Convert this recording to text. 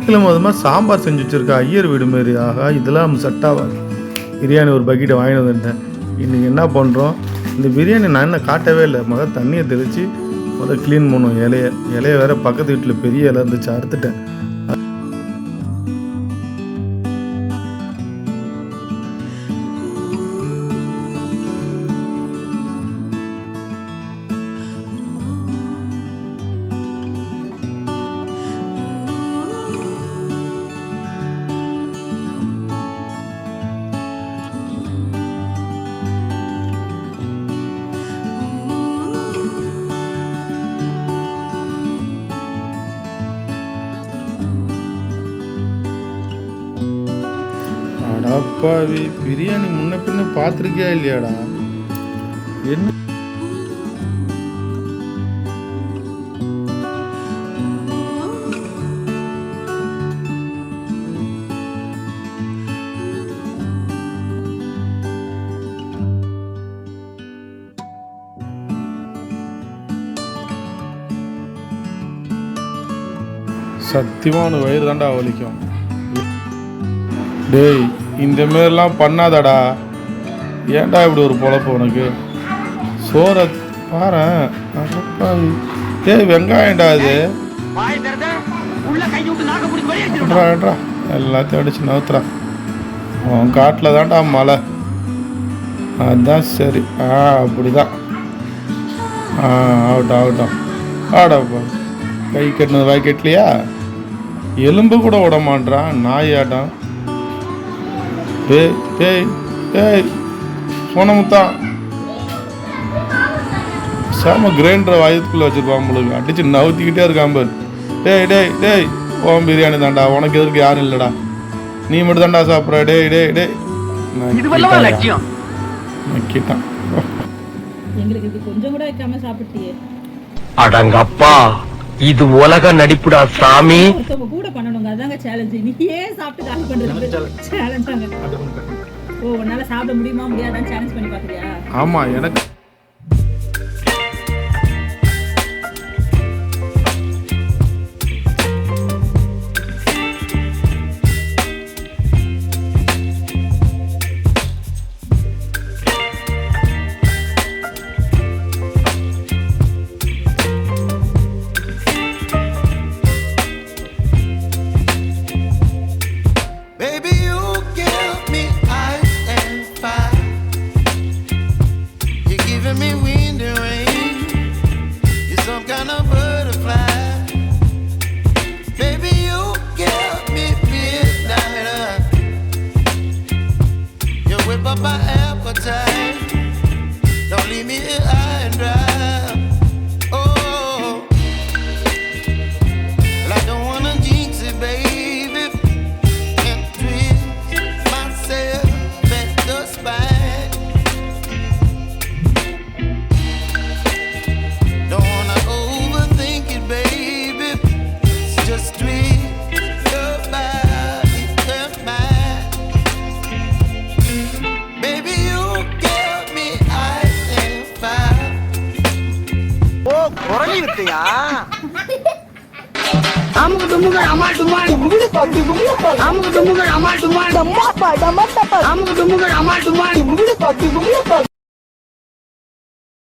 சனிக்கிழமை அது மாதிரி சாம்பார் செஞ்சு வச்சுருக்கா ஐயர் வீடு மாரி. ஆகா, இதெல்லாம் நம்ம செட் ஆகாது. பிரியாணி ஒரு பக்கெட்டை வாங்கிட்டு வந்துட்டேன். இன்றைக்கி என்ன பண்ணுறோம், இந்த பிரியாணி நான் என்ன காட்டவே இல்லை. தண்ணியை தெளித்து க்ளீன் பண்ணுவோம். இலைய வேறு பக்கத்து வீட்டில் பெரிய இலை இருந்துச்சு, அறுத்துட்டேன். அப்பாவி, பிரியாணி முன்ன பின்ன பார்த்துருக்கியா இல்லையாடா? என்ன சத்தியமான வயிறு தாண்டா வலிக்கும். டேய், இந்த மாரிலாம் பண்ணாதடா. ஏன்டா இப்படி ஒரு பொழப்பு உனக்கு? சோறை பாரு. டேய், வெங்காயம்டா அது. எல்லாத்தையும் அடிச்சு நவுத்துறா. அவன் காட்டில் தான்டா மழை. அதுதான் சரி. அப்படிதான். ஆகட்டும் ஆகட்டும். ஆடாப்பா, கை கட்டினது வாய் கட்டலையா? எலும்பு கூட விட மாட்டான் நாய் ஆட்டம். டேய் டேய் டேய், சோனமுத்தா சாம கிரைண்டரை வயதுக்குள்ளே வச்சுருப்பான் உங்களுக்கு. அடிச்சு நவுத்திக்கிட்டே இருக்கான் பாரு. டேய் டேய் டேய், ஓம் பிரியாணி தாண்டா, உனக்கு எதுக்கு யாரும் இல்லைடா, நீ மட்டும் தாண்டா சாப்பிட்ற. டேய் டேய் டேய், நக்கிட்டான். எங்களுக்கு கொஞ்சம் கூட வைக்காம சாப்பிட்டியே. அடங்கப்பா, இது உலக நடிப்புடா சாமி. கூட பண்ணணுங்க, அதாங்க சேலஞ்ச். நீ ஏன் சாப்பிட்டு காலி பண்றது சேலஞ்சாங்க. ஓ, உன்னால சாப்பிட முடியுமா முடியாதான்னு சேலஞ்ச் பண்ணி பாக்குறியா? ஆமா, எனக்கு my appetite. Don't leave me here high and dry. Oh, well, I don't wanna jinx it, baby, and twist myself at the spine. Don't wanna overthink it, baby. It's just twist your body and mine. Baby, you give me ice and fire. Oh, korani vittiya. Amu dumuga amal dumal. Amu dumuga amal dumal. Amu dumuga amal dumal.